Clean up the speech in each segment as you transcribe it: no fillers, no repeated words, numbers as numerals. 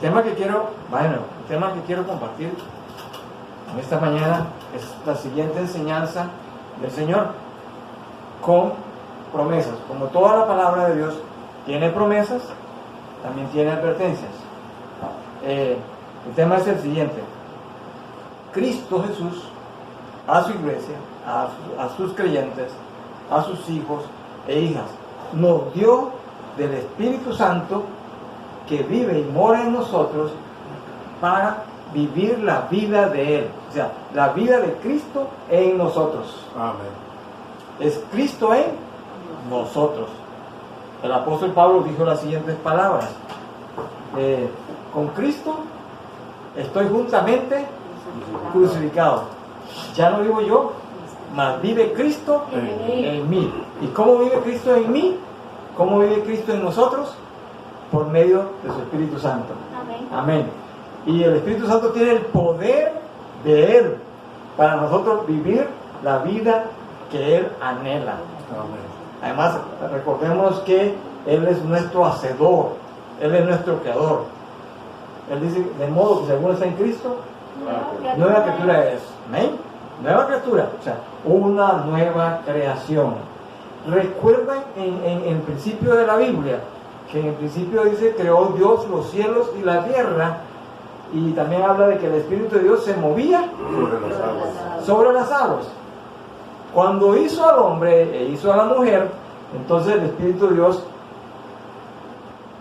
tema que quiero compartir en esta mañana es la siguiente enseñanza del Señor con promesas. Como toda la palabra de Dios tiene promesas, también tiene advertencias. El tema es el siguiente: Cristo Jesús a su iglesia, a sus creyentes, a sus hijos e hijas, nos dio del Espíritu Santo que vive y mora en nosotros para vivir la vida de Él, o sea, la vida de Cristo en nosotros. Amén. Es Cristo en nosotros. El apóstol Pablo dijo las siguientes palabras: con Cristo estoy juntamente crucificado. Ya no vivo yo, mas vive Cristo en mí. ¿Y cómo vive Cristo en mí? ¿Cómo vive Cristo en nosotros? Por medio de su Espíritu Santo. Amén. Amén. Y el Espíritu Santo tiene el poder de Él para nosotros vivir la vida que Él anhela. Amén. Además, recordemos que Él es nuestro hacedor, Él es nuestro creador. Él dice, de modo que si alguno está en Cristo, nueva criatura es. ¿Amén? Nueva criatura, o sea, una nueva creación. Recuerdan en el principio de la Biblia, que en el principio dice, creó Dios los cielos y la tierra, y también habla de que el Espíritu de Dios se movía sobre las aguas. Cuando hizo al hombre e hizo a la mujer, entonces el Espíritu de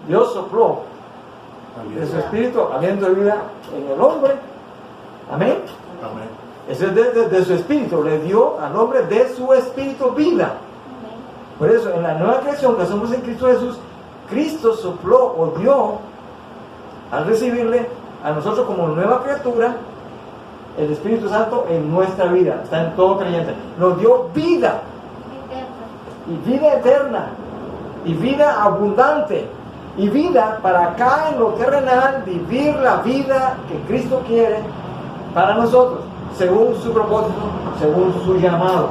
Dios sopló de su Espíritu, aliento de vida en el hombre. Amén. Amén. Ese es de su Espíritu, le dio al hombre de su Espíritu vida. Por eso, en la nueva creación que somos en Cristo Jesús, Cristo sopló o dio, al recibirle a nosotros como nueva criatura, el Espíritu Santo en nuestra vida. Está en todo creyente. Nos dio vida, y vida eterna, y vida abundante, y vida para acá en lo terrenal, vivir la vida que Cristo quiere para nosotros, según su propósito, según su llamado.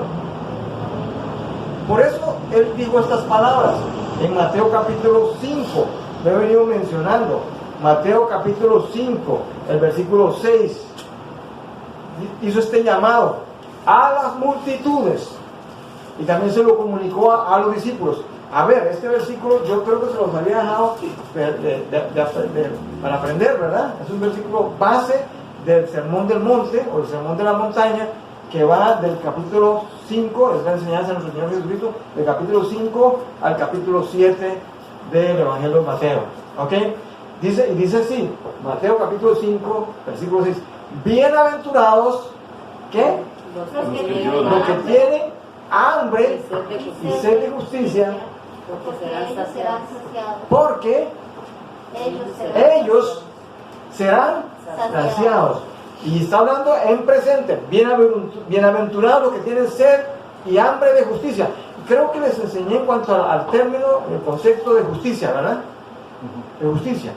Por eso Él dijo estas palabras en Mateo capítulo 5, lo he venido mencionando. Mateo capítulo 5, el versículo 6, hizo este llamado a las multitudes y también se lo comunicó a los discípulos. A ver, este versículo yo creo que se los había dejado para aprender, ¿verdad? Es un versículo base del Sermón del Monte o el Sermón de la Montaña, que va del capítulo 5, es la enseñanza de nuestro Señor Jesucristo, del capítulo 5 al capítulo 7 del Evangelio de Mateo. ¿Ok? Dice así, Mateo capítulo 5, versículo 6: bienaventurados, ¿qué? Los que tienen hambre y sed de justicia, porque ellos serán saciados. Y está hablando en presente. Bienaventurados los que tienen sed y hambre de justicia. Creo que les enseñé en cuanto al término, el concepto de justicia, ¿verdad? De justicia.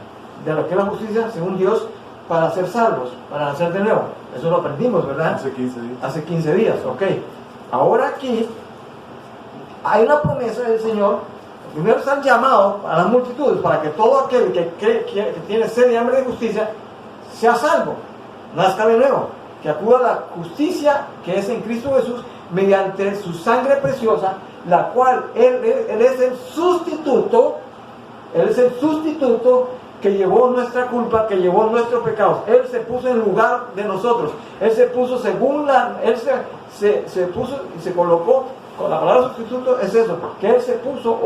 De lo que es la justicia según Dios para ser salvos, para nacer de nuevo. Eso lo aprendimos, ¿verdad? Hace 15 días. Hace 15 días, ok. Ahora aquí hay una promesa del Señor. Primero están llamados a las multitudes para que todo aquel que tiene sed y hambre de justicia sea salvo, nazca de nuevo, que acuda a la justicia que es en Cristo Jesús mediante su sangre preciosa, la cual Él es el sustituto. Él es el sustituto que llevó nuestra culpa, que llevó nuestros pecados. Él se puso en lugar de nosotros. Él se puso según Él se puso y se colocó. Con la palabra sustituto es eso, que Él se puso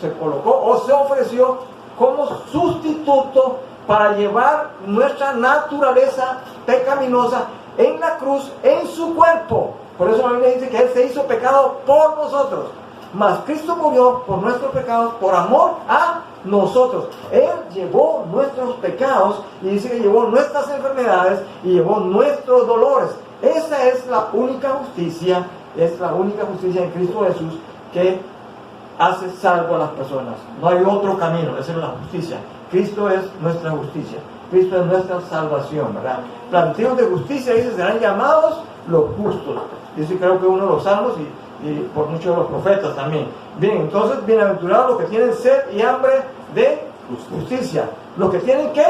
se colocó o se ofreció como sustituto para llevar nuestra naturaleza pecaminosa en la cruz, en su cuerpo. Por eso la Biblia dice que Él se hizo pecado por nosotros. Mas Cristo murió por nuestros pecados, por amor a nosotros. Él llevó nuestros pecados y dice que llevó nuestras enfermedades y llevó nuestros dolores. Esa es la única justicia, en Cristo Jesús que hace salvo a las personas. No hay otro camino, esa es la justicia. Cristo es nuestra justicia, Cristo es nuestra salvación, ¿verdad? Planteos de justicia, dice, serán llamados los justos. Dice, creo que uno de los salmos y por muchos de los profetas también. Bien, entonces, bienaventurados los que tienen sed y hambre de Justicia. Los que tienen, ¿qué?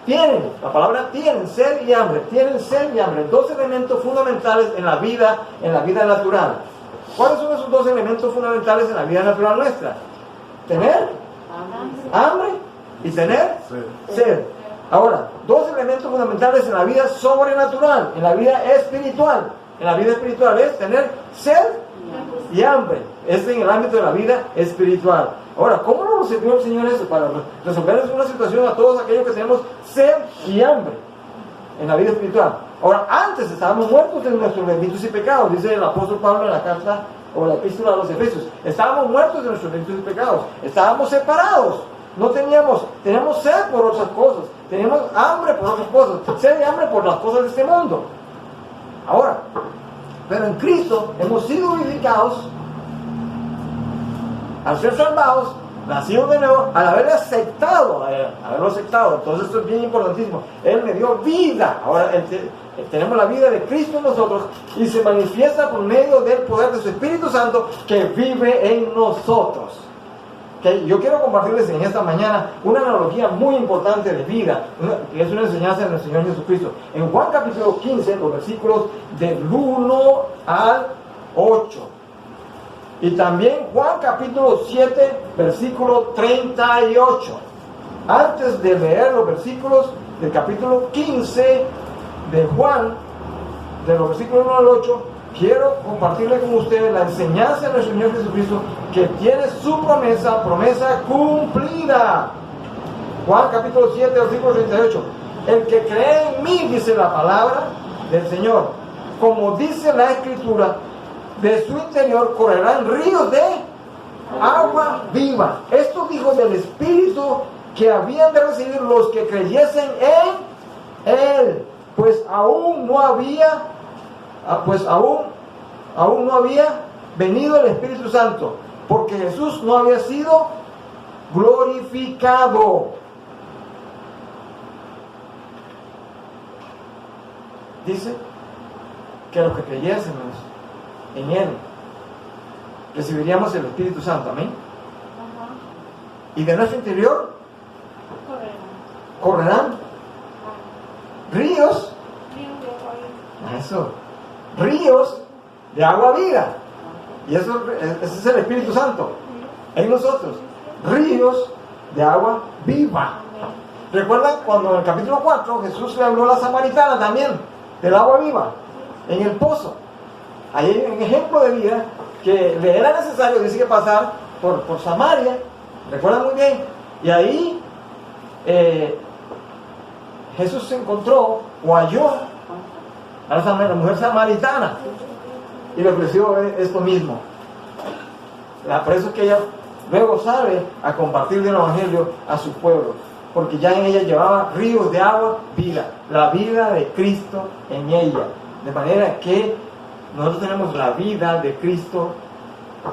Tienen, la palabra tienen, sed y hambre. Tienen sed y hambre. Dos elementos fundamentales en la vida natural. ¿Cuáles son esos dos elementos fundamentales en la vida natural nuestra? Tener hambre y tener sed. Ahora, dos elementos fundamentales en la vida sobrenatural, en la vida espiritual. En la vida espiritual es tener sed y hambre. Es en el ámbito de la vida espiritual. Ahora, ¿cómo nos resolvió el Señor eso? Para resolver una situación a todos aquellos que tenemos sed y hambre en la vida espiritual. Ahora, antes estábamos muertos en nuestros delitos y pecados, dice el apóstol Pablo en la carta o la epístola a los Efesios. Estábamos muertos de nuestros delitos y pecados. Estábamos separados. No teníamos sed por otras cosas. Teníamos hambre por otras cosas. Sed y hambre por las cosas de este mundo. Ahora, pero en Cristo hemos sido vivificados, al ser salvados, nacidos de nuevo, al haberlo aceptado. Entonces esto es bien importantísimo. Él me dio vida. Ahora tenemos la vida de Cristo en nosotros y se manifiesta por medio del poder de su Espíritu Santo que vive en nosotros. Okay. Yo quiero compartirles en esta mañana una analogía muy importante de vida, que es una enseñanza del Señor Jesucristo. En Juan capítulo 15, los versículos del 1 al 8. Y también Juan capítulo 7, versículo 38. Antes de leer los versículos del capítulo 15 de Juan, de los versículos 1 al 8, quiero compartirle con ustedes la enseñanza de nuestro Señor Jesucristo, que tiene su promesa cumplida. Juan capítulo 7, versículo 38. El que cree en mí, dice la palabra del Señor, como dice la Escritura, de su interior correrán ríos de agua viva. Esto dijo del Espíritu que habían de recibir los que creyesen en Él, pues aún no había venido el Espíritu Santo, porque Jesús no había sido glorificado. Dice que los que creyésemos en Él recibiríamos el Espíritu Santo, amén. Y de nuestro interior correrán ríos, ríos de agua viva. Y ese es el Espíritu Santo en nosotros, ríos de agua viva. ¿Recuerdan cuando en el capítulo 4 Jesús le habló a la samaritana también del agua viva en el pozo? Ahí hay un ejemplo de vida que le era necesario, dice, que pasar por Samaria. ¿Recuerdan muy bien? Y ahí Jesús se encontró o halló a la mujer samaritana y le ofreció esto mismo. Por eso es que ella luego sale a compartir el Evangelio a su pueblo, porque ya en ella llevaba ríos de agua vida, la vida de Cristo en ella. De manera que nosotros tenemos la vida de Cristo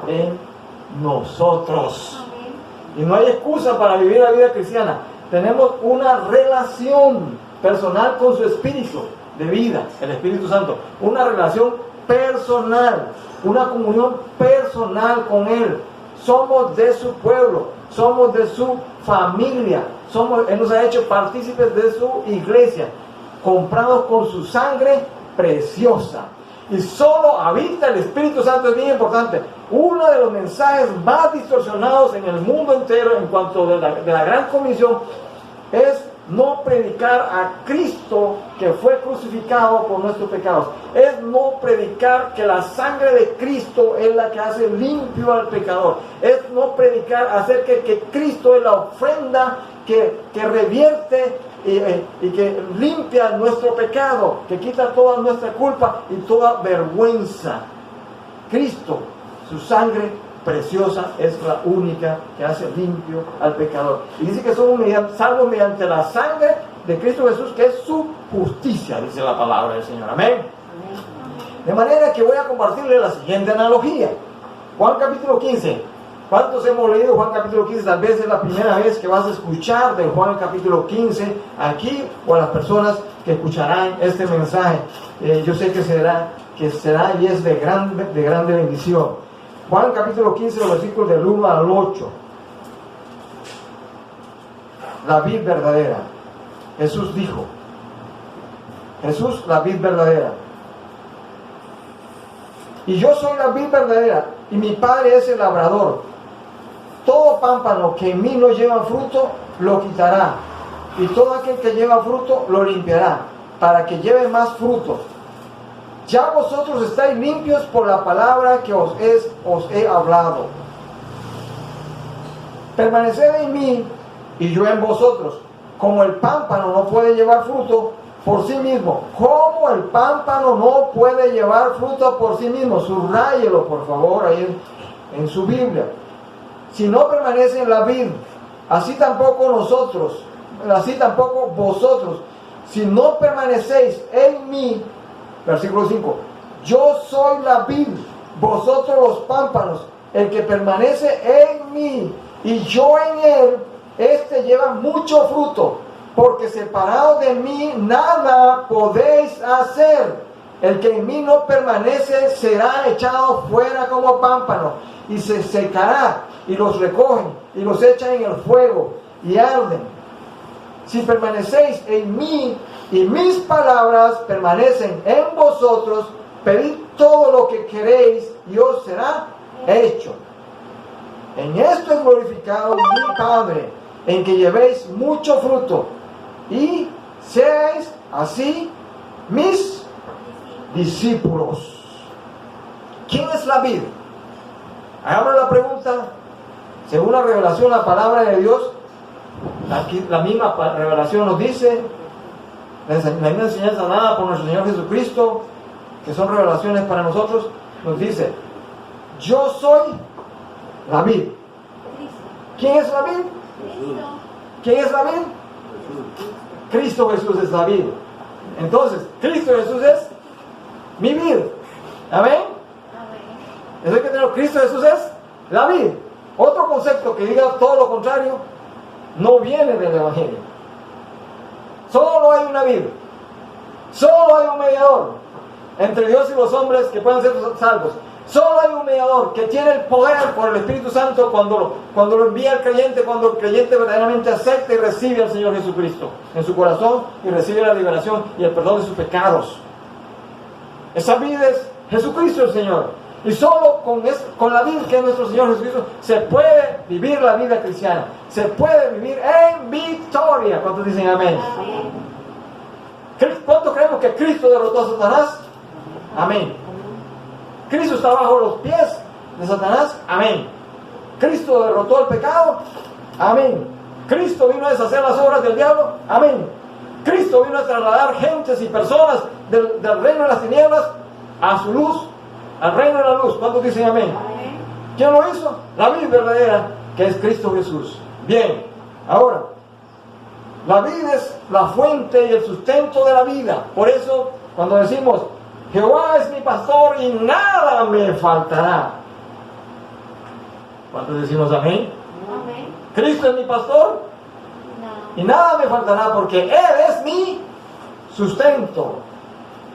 en nosotros. Y no hay excusa para vivir la vida cristiana. Tenemos una relación personal con su Espíritu de vida, el Espíritu Santo. Una relación personal, una comunión personal con Él. Somos de su pueblo, somos de su familia, Él nos ha hecho partícipes de su iglesia, comprados con su sangre preciosa. Y solo habita el Espíritu Santo. Es bien importante. Uno de los mensajes más distorsionados en el mundo entero en cuanto de la gran comisión es no predicar a Cristo que fue crucificado por nuestros pecados. Es no predicar que la sangre de Cristo es la que hace limpio al pecador. Es no predicar acerca de que Cristo es la ofrenda que revierte y que limpia nuestro pecado, que quita toda nuestra culpa y toda vergüenza. Cristo, su sangre preciosa, es la única que hace limpio al pecador. Y dice que somos salvos mediante la sangre de Cristo Jesús, que es su justicia, dice la palabra del Señor. Amén. De manera que voy a compartirle la siguiente analogía. Juan capítulo 15. ¿Cuántos hemos leído Juan capítulo 15? Tal vez es la primera vez que vas a escuchar de Juan capítulo 15 aquí, o a las personas que escucharán este mensaje. Yo sé que será y es de grande bendición. Juan capítulo 15, los versículos del 1 al 8. la vid verdadera. Jesús dijo, Jesús, la vid verdadera. Y yo soy la vid verdadera, y mi Padre es el labrador. Todo pámpano que en mí no lleva fruto, lo quitará. Y todo aquel que lleva fruto, lo limpiará, para que lleve más fruto. Ya vosotros estáis limpios por la palabra que os he hablado. Permaneced en mí, y yo en vosotros. Como el pámpano no puede llevar fruto por sí mismo. Como el pámpano no puede llevar fruto por sí mismo. Subrayelo, por favor, ahí en su Biblia. Si no permanece en la vid, así tampoco vosotros. Si no permanecéis en mí, versículo 5, yo soy la vid, vosotros los pámpanos. El que permanece en mí y yo en él, este lleva mucho fruto, porque separado de mí nada podéis hacer. El que en mí no permanece será echado fuera como pámpano, y se secará, y los recogen, y los echan en el fuego, y arden. Si permanecéis en mí, y mis palabras permanecen en vosotros, pedid todo lo que queréis, y os será hecho. En esto es glorificado mi Padre, en que llevéis mucho fruto, y seáis así mis discípulos. ¿Quién es la vid? Hagamos la pregunta, según la revelación, la palabra de Dios. Aquí la misma revelación nos dice, la misma enseñanza dada por nuestro Señor Jesucristo, que son revelaciones para nosotros, nos dice, yo soy la vid. ¿Quién es la vid? ¿Quién es la vid? Cristo Jesús es la vid. Entonces, Cristo Jesús es mi vid. ¿Amén? Eso hay que tener. Cristo Jesús es la vid. Otro concepto que diga todo lo contrario no viene del Evangelio. Solo hay una vid. Solo hay un mediador entre Dios y los hombres que puedan ser salvos. Solo hay un mediador que tiene el poder por el Espíritu Santo cuando lo envía el creyente, cuando el creyente verdaderamente acepta y recibe al Señor Jesucristo en su corazón y recibe la liberación y el perdón de sus pecados. Esa vida es Jesucristo el Señor. Y solo con la vida que es nuestro Señor Jesucristo se puede vivir la vida cristiana. Se puede vivir en victoria. ¿Cuántos dicen amén? ¿Cuántos creemos que Cristo derrotó a Satanás? Amén. ¿Cristo está bajo los pies de Satanás? Amén. ¿Cristo derrotó el pecado? Amén. ¿Cristo vino a deshacer las obras del diablo? Amén. ¿Cristo vino a trasladar gentes y personas del reino de las tinieblas a su luz, al reino de la luz? ¿Cuántos dicen amén? Amén. ¿Quién lo hizo? La vid verdadera, que es Cristo Jesús. Bien, ahora, la vid es la fuente y el sustento de la vida. Por eso, cuando decimos, Jehová es mi pastor y nada me faltará. ¿Cuántos decimos amén? Amén. Cristo es mi pastor y nada me faltará, porque Él es mi sustento.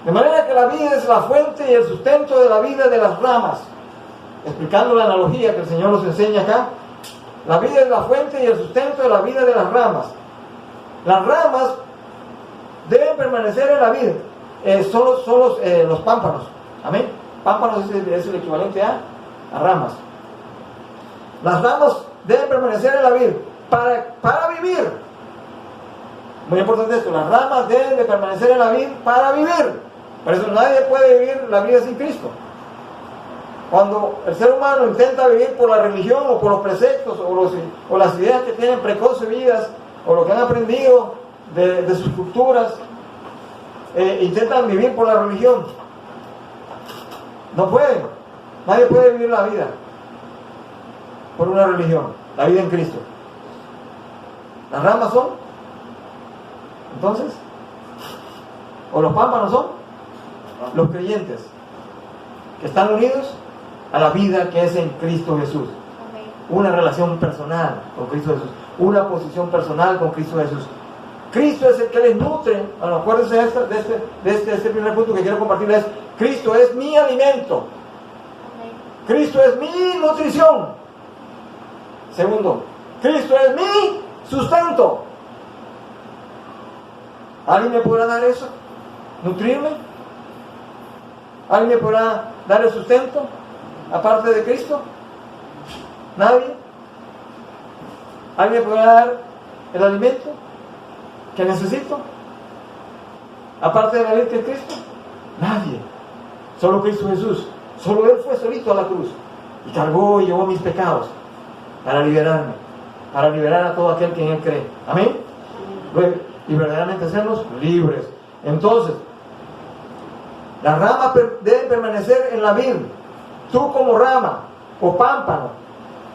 De manera que la vida es la fuente y el sustento de la vida de las ramas. Explicando la analogía que el Señor nos enseña acá, la vida es la fuente y el sustento de la vida de las ramas. Las ramas deben permanecer en la vida. Son los pámpanos. Amén. Pámpanos es el equivalente a ramas. Las ramas deben permanecer en la vid para vivir. Muy importante esto, las ramas deben de permanecer en la vid para vivir. Por eso nadie puede vivir la vida sin Cristo. Cuando el ser humano intenta vivir por la religión o por los preceptos o las ideas que tienen preconcebidas o lo que han aprendido de sus culturas, intentan vivir por la religión, no pueden. Nadie puede vivir la vida por una religión, la vida en Cristo. Las ramas son, entonces, o los pámpanos son los creyentes que están unidos a la vida que es en Cristo Jesús. Una relación personal con Cristo Jesús, una posición personal con Cristo Jesús. Cristo es el que les nutre. Bueno, acuérdense de este primer punto que quiero compartirles. Cristo es mi alimento. Cristo es mi nutrición. Segundo, Cristo es mi sustento. ¿Alguien me podrá dar eso? ¿Nutrirme? ¿Alguien me podrá dar el sustento aparte de Cristo? ¿Nadie? ¿Alguien me podrá dar el alimento que necesito aparte de la vida que es Cristo? Nadie. Solo Cristo Jesús. Solo Él fue solito a la cruz y cargó y llevó mis pecados para liberarme, para liberar a todo aquel que en Él cree. Amén. Y verdaderamente hacernos libres. Entonces, la rama debe permanecer en la vid, tú como rama o pámpano,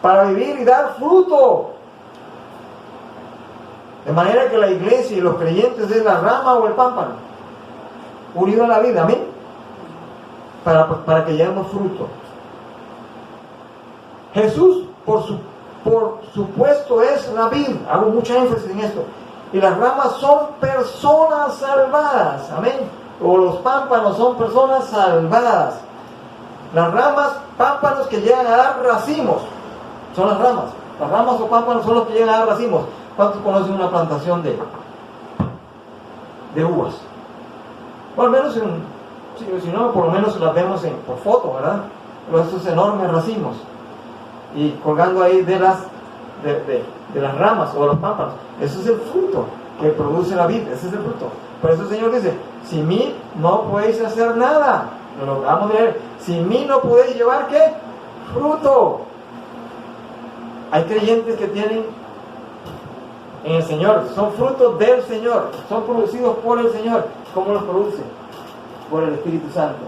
para vivir y dar fruto. De manera que la iglesia y los creyentes es la rama o el pámpano, unido a la vida. Amén. Para que llevemos fruto. Jesús, por supuesto, es la vid. Hago mucha énfasis en esto. Y las ramas son personas salvadas. Amén. O los pámpanos son personas salvadas. Las ramas, pámpanos que llegan a dar racimos, son las ramas. Las ramas o pámpanos son los que llegan a dar racimos. ¿Cuántos conocen una plantación de uvas? O al menos si no, por lo menos las vemos por foto, ¿verdad? Esos enormes racimos. Y colgando ahí de las ramas o de los pámpanos. Ese es el fruto que produce la vida. Ese es el fruto. Por eso el Señor dice, sin mí no podéis hacer nada. Lo vamos a leer. Sin mí no podéis llevar, ¿qué? Fruto. Hay creyentes que tienen en el Señor, son frutos del Señor, son producidos por el Señor. ¿Cómo los produce? Por el Espíritu Santo.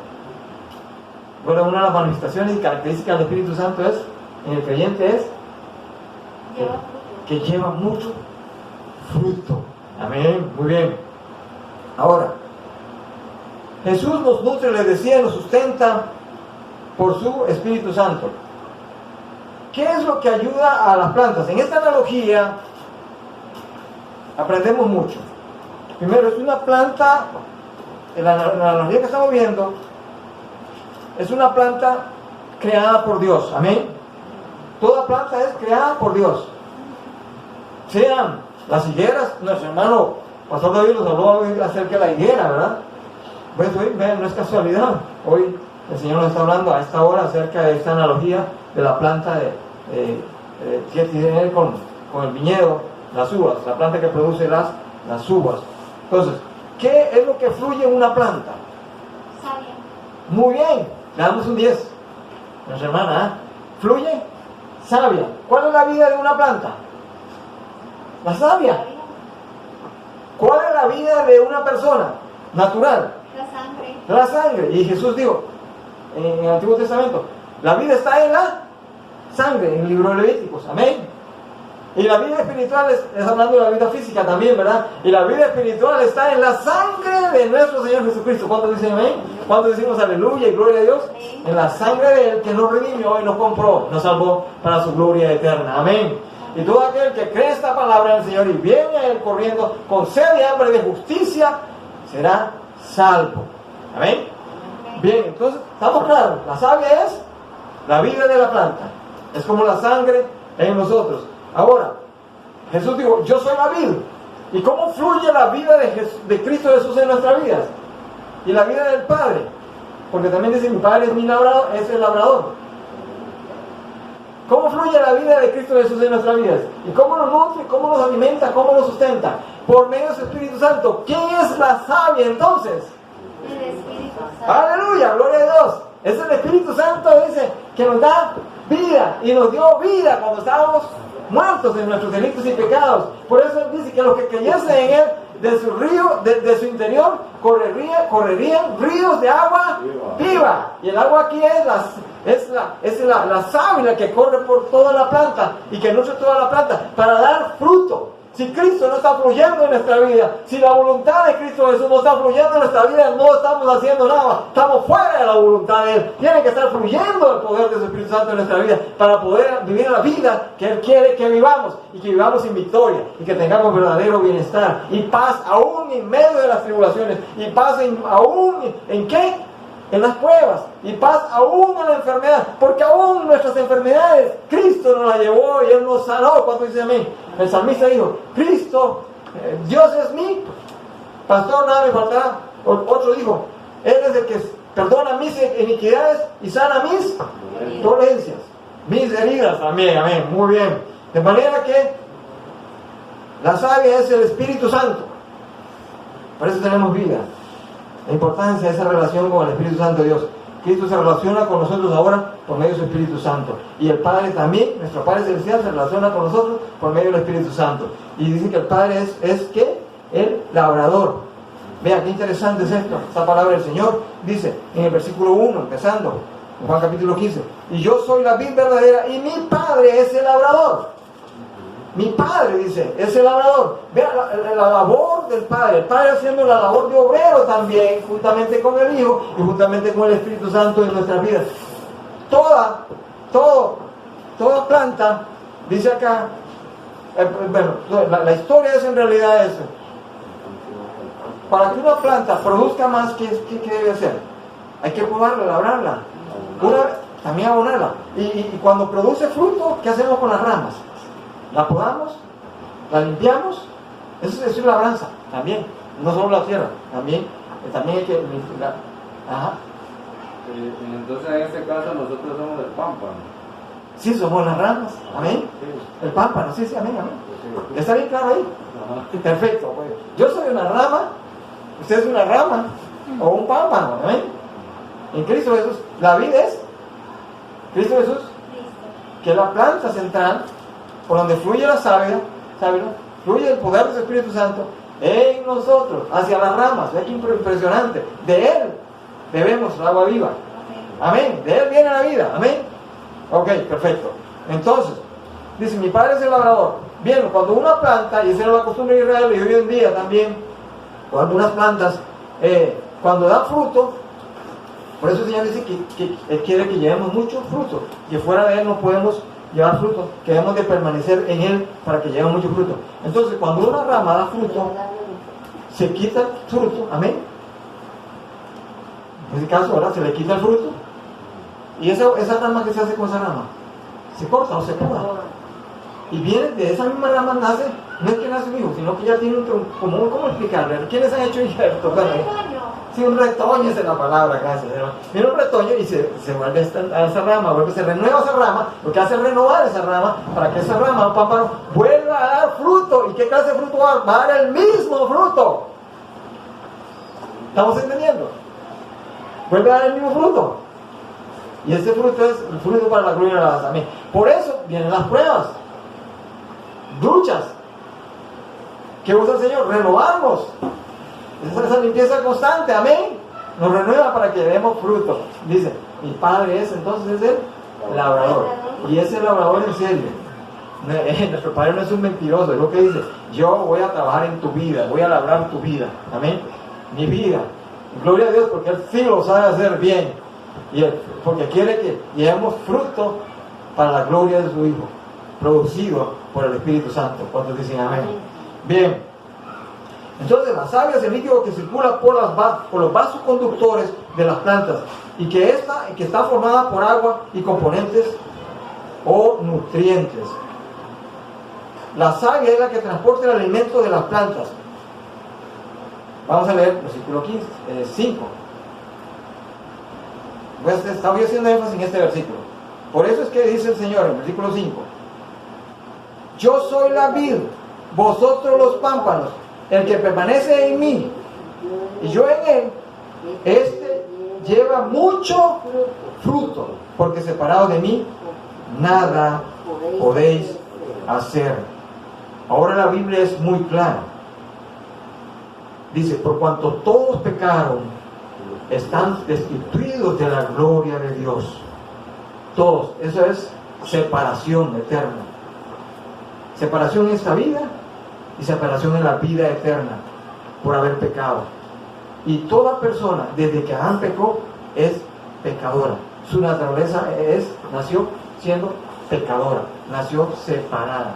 Bueno, una de las manifestaciones y características del Espíritu Santo en el creyente es que lleva mucho fruto. Amén, muy bien. Ahora, Jesús nos nutre, les decía, nos sustenta por su Espíritu Santo. ¿Qué es lo que ayuda a las plantas? En esta analogía aprendemos mucho. Primero, es una planta, en la analogía que estamos viendo, es una planta creada por Dios. Amén. Toda planta es creada por Dios. Sean las higueras, nuestro hermano Pastor David nos habló acerca de la higuera, ¿verdad? Pues hoy, vean, no es casualidad. Hoy el Señor nos está hablando a esta hora acerca de esta analogía de la planta que tiene que ver con el viñedo, las uvas, la planta que produce las uvas. Entonces, ¿qué es lo que fluye en una planta? Savia. Muy bien, le damos un 10. Nuestra hermana, ¿eh? Fluye savia. ¿Cuál es la vida de una planta? La savia. ¿Cuál es la vida de una persona? Natural. La sangre. La sangre. Y Jesús dijo en el Antiguo Testamento, la vida está en la sangre, en el libro de Levíticos. Amén. Y la vida espiritual es hablando de la vida física también, ¿verdad? Y la vida espiritual está en la sangre de nuestro Señor Jesucristo. ¿Cuántos dicen amén? ¿Cuántos decimos aleluya y gloria a Dios? Amén. En la sangre de Él que nos redimió y nos compró, nos salvó para su gloria eterna. Amén. Y todo aquel que cree esta palabra del Señor y viene a Él corriendo con sed y hambre de justicia, será salvo. Amén. Bien, entonces, ¿estamos claros? La savia es la vida de la planta. Es como la sangre en nosotros. Ahora, Jesús dijo, yo soy la vid. ¿Y cómo fluye la vida de Cristo Jesús en nuestras vidas? Y la vida del Padre. Porque también dice, mi Padre es mi labrador, es el labrador. ¿Cómo fluye la vida de Cristo Jesús en nuestras vidas? ¿Y cómo nos nutre, cómo nos alimenta, cómo nos sustenta? Por medio de su Espíritu Santo. ¿Quién es la savia entonces? El Espíritu Santo. Aleluya, gloria a Dios. Es el Espíritu Santo, dice, que nos da vida. Y nos dio vida cuando estábamos muertos en nuestros delitos y pecados. Por eso Él dice que los que creyesen en Él, de su río, de su interior, correrían ríos de agua viva. Y el agua aquí es la sábila que corre por toda la planta y que nutre toda la planta para dar fruto. Si Cristo no está fluyendo en nuestra vida, si la voluntad de Cristo Jesús no está fluyendo en nuestra vida, no estamos haciendo nada, estamos fuera de la voluntad de Él. Tiene que estar fluyendo el poder de su Espíritu Santo en nuestra vida para poder vivir la vida que Él quiere que vivamos y que vivamos en victoria y que tengamos verdadero bienestar y paz aún en medio de las tribulaciones y paz aún en ¿qué? En las pruebas y paz aún en la enfermedad, porque aún nuestras enfermedades Cristo nos las llevó y Él nos sanó. ¿Cuánto dice amén? El salmista dijo, Cristo, Dios es mi pastor, nada me faltará. Otro dijo, Él es el que perdona mis iniquidades y sana mis dolencias, mis heridas también, amén, muy bien. De manera que la savia es el Espíritu Santo. Por eso tenemos vida. La importancia de esa relación con el Espíritu Santo de Dios. Cristo se relaciona con nosotros ahora por medio de su Espíritu Santo. Y el Padre también, nuestro Padre Celestial, se relaciona con nosotros por medio del Espíritu Santo. Y dice que el Padre es ¿qué? El labrador. Vea qué interesante es esto. Esta palabra del Señor dice en el versículo 1, empezando, en Juan capítulo 15. Y yo soy la vid verdadera y mi Padre es el labrador. Mi Padre, dice, es el labrador. Vea la labor del Padre. El Padre haciendo la labor de obrero también, juntamente con el Hijo y juntamente con el Espíritu Santo en nuestras vidas. Toda planta, dice acá, la historia es en realidad eso. Para que una planta produzca más, ¿qué debe hacer? Hay que podarla, labrarla. También abonarla. Y cuando produce fruto, ¿qué hacemos con las ramas? La podamos, la limpiamos. Eso es labranza también, no solo la tierra, también hay que limpiar. Ajá. Entonces en este caso nosotros somos el pámpano. Sí, somos las ramas, amén. Sí. El pámpano, sí, amén, amén. Sí. ¿Está bien claro ahí? Ajá. Perfecto. Pues. Yo soy una rama, usted es una rama o un pámpano, amén. En Cristo Jesús, la vida es Cristo Jesús, que es la planta central por donde fluye la savia, fluye el poder del Espíritu Santo en nosotros, hacia las ramas. Ve que impresionante. De Él bebemos el agua viva. Amén. De Él viene la vida. Amén. Ok, perfecto. Entonces, dice, mi Padre es el labrador. Bien, cuando una planta, y esa era la costumbre de Israel y hoy en día también, cuando unas plantas, cuando dan fruto, por eso el Señor dice que Él quiere que llevemos mucho fruto, que fuera de Él no podemos llevar fruto, que debemos de permanecer en Él para que lleve mucho fruto. Entonces, cuando una rama da fruto, se quita el fruto, amén. En este caso, ahora se le quita el fruto. Y esa rama, ¿qué se hace con esa rama? Se corta o se poda. Y viene de esa misma rama, nace, no es que nace un hijo, sino que ya tiene ¿cómo explicarle? ¿Quiénes han hecho injertos? Sí, un retoño es la palabra, gracias. Viene un retoño y se vuelve a esa rama, se renueva esa rama, lo que hace es renovar esa rama para que esa rama, un pámpano, vuelva a dar fruto. ¿Y qué clase de fruto va a dar? Va a dar el mismo fruto. ¿Estamos entendiendo? Vuelve a dar el mismo fruto. Y ese fruto es el fruto para la gloria de la amén. Por eso vienen las pruebas, luchas. ¿Qué usa el Señor? Renovarnos. Esa limpieza constante, amén. Nos renueva para que demos fruto. Dice, mi Padre es entonces el labrador. Y ese labrador en serio. Nuestro Padre no es un mentiroso, es lo que dice. Yo voy a trabajar en tu vida, voy a labrar tu vida. Amén. Mi vida. Gloria a Dios porque Él sí lo sabe hacer bien. Y porque quiere que llevemos fruto para la gloria de su Hijo, producido por el Espíritu Santo. ¿Cuántos dicen amén? Bien. Entonces la savia es el líquido que circula por los vasos conductores de las plantas y que está formada por agua y componentes o nutrientes. La savia es la que transporta el alimento de las plantas. Vamos a leer el versículo 5. Estaba haciendo énfasis en este versículo. Por eso es que dice el Señor en el versículo 5: yo soy la vid, vosotros los pámpanos. El que permanece en mí y yo en él, este lleva mucho fruto, porque separado de mí nada podéis hacer. Ahora la Biblia es muy clara. Dice, por cuanto todos pecaron, están destituidos de la gloria de Dios. Todos. Eso es separación eterna. Separación en esta vida y separación en la vida eterna por haber pecado. Y toda persona, desde que Adán pecó, es pecadora. Su naturaleza nació siendo pecadora, nació separada.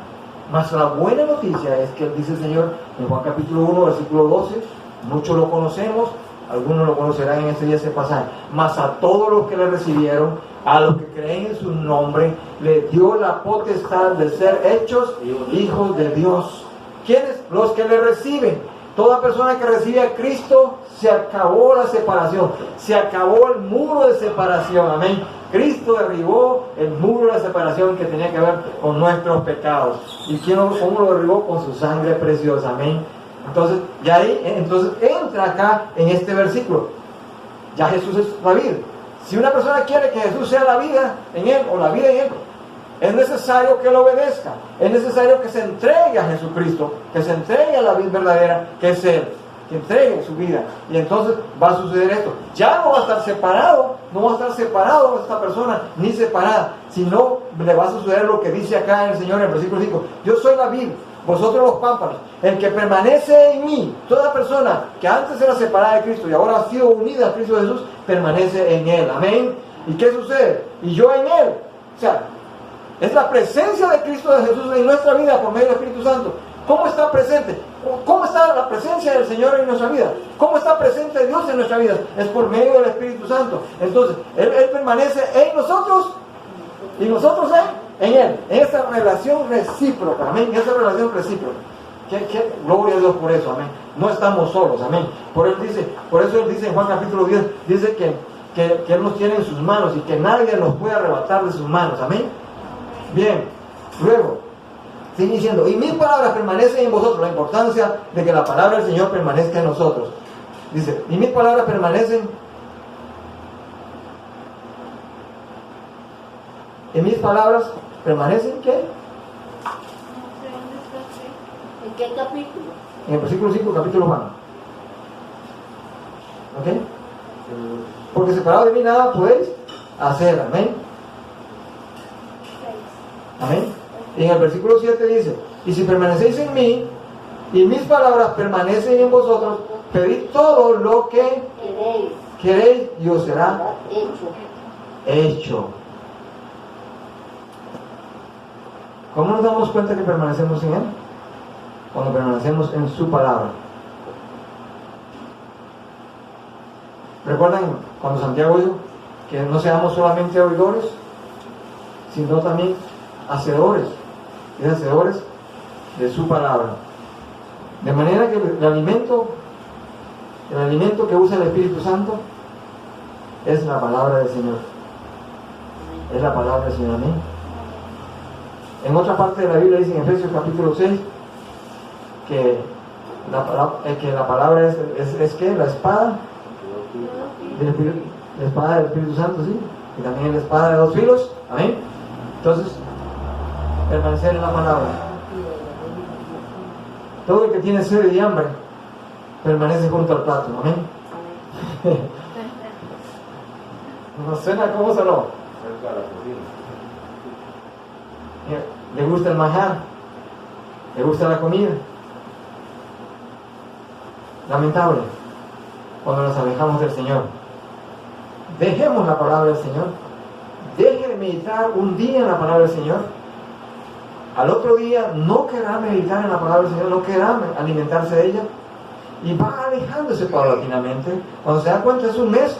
Mas la buena noticia es que dice el Señor en Juan capítulo 1, versículo 12, muchos lo conocemos, algunos lo conocerán en ese día, ese pasaje. Mas a todos los que le recibieron, a los que creen en su nombre, le dio la potestad de ser hechos hijos de Dios. ¿Quiénes? Los que le reciben. Toda persona que recibe a Cristo, se acabó la separación, se acabó el muro de separación, amén. Cristo derribó el muro de separación que tenía que ver con nuestros pecados. ¿Y cómo lo derribó? Con su sangre preciosa, amén. Entonces, ya ahí, entonces entra acá en este versículo. Ya Jesús es la vida. Si una persona quiere que Jesús sea la vida en él o la vida en él, es necesario que lo obedezca. Es necesario que se entregue a Jesucristo, que se entregue a la vida verdadera, que es Él, que entregue su vida. Y entonces va a suceder esto. Ya no va a estar separado, no va a estar separado esta persona, ni separada, sino le va a suceder lo que dice acá el Señor en el versículo 5. Yo soy la vid, vosotros los pámpanos. El que permanece en mí, toda persona que antes era separada de Cristo y ahora ha sido unida a Cristo Jesús, permanece en Él. Amén. ¿Y qué sucede? Y yo en Él. O sea, es la presencia de Cristo de Jesús en nuestra vida por medio del Espíritu Santo. ¿Cómo está presente? ¿Cómo está la presencia del Señor en nuestra vida? ¿Cómo está presente Dios en nuestra vida? Es por medio del Espíritu Santo. Entonces, Él permanece en nosotros y nosotros en Él. En esa relación recíproca, amén. En esa relación recíproca. Gloria a Dios por eso, amén. No estamos solos, amén. Por eso Él dice en Juan capítulo 10, dice que Él nos tiene en sus manos y que nadie nos puede arrebatar de sus manos, amén. Bien, luego, sigue diciendo, y mis palabras permanecen en vosotros, la importancia de que la palabra del Señor permanezca en nosotros. Dice, y mis palabras permanecen, y mis palabras permanecen, ¿qué? ¿En qué capítulo? En el versículo 5, capítulo 1. ¿Ok? Porque separado de mí nada podéis hacer, amén. Amén. Y en el versículo 7 dice, y si permanecéis en mí, y mis palabras permanecen en vosotros, pedid todo lo que queréis y os será hecho. ¿Cómo nos damos cuenta que permanecemos en Él? Cuando permanecemos en su palabra. ¿Recuerdan cuando Santiago dijo que no seamos solamente oidores, sino también hacedores de su palabra? De manera que el alimento que usa el Espíritu Santo es la palabra del Señor. Es la palabra del Señor, amén. En otra parte de la Biblia dice en Efesios capítulo 6 que la palabra es que la espada del Espíritu, la espada del Espíritu Santo, sí, y también la espada de dos filos, amén. Entonces, permanecer en la palabra. Todo el que tiene sed y hambre permanece junto al plato, amén. ¿No suena como se lo? Le gusta el manjar, le gusta la comida. Lamentable cuando nos alejamos del Señor. Dejemos la palabra del Señor. Deje de meditar un día en la palabra del Señor. Al otro día no querrá meditar en la palabra del Señor, no querrá alimentarse de ella. Y va alejándose paulatinamente. Cuando se da cuenta es un mes.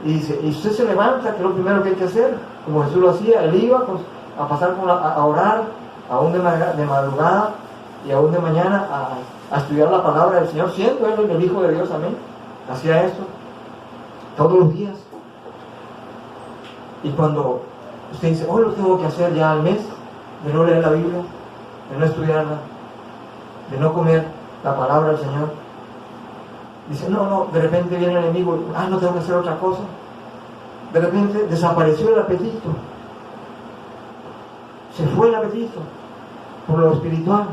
Y usted se levanta, que es lo primero que hay que hacer. Como Jesús lo hacía, él iba a pasar a orar, aún de madrugada y aún de mañana a estudiar la palabra del Señor, siendo él el Hijo de Dios, amén. Hacía esto todos los días. Y cuando usted dice, hoy lo tengo que hacer ya al mes, de no leer la Biblia, de no estudiarla, de no comer la palabra del Señor, dice, no, de repente viene el enemigo, no tengo que hacer otra cosa. De repente desapareció el apetito, se fue el apetito por lo espiritual,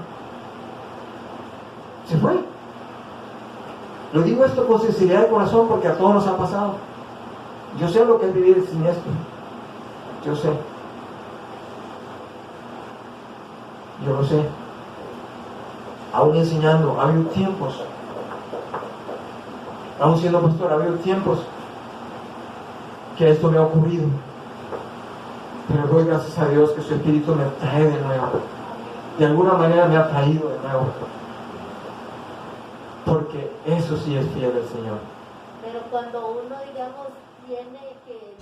se fue. Lo digo esto con sinceridad de corazón porque a todos nos ha pasado. Yo sé lo que es vivir sin esto, yo sé, yo lo sé. Aún enseñando, ha habido tiempos, aún siendo pastor, ha habido tiempos que esto me ha ocurrido, pero doy gracias a Dios que su Espíritu me trae de nuevo, de alguna manera me ha traído de nuevo, porque eso sí es fiel del Señor. Pero cuando uno, digamos, tiene que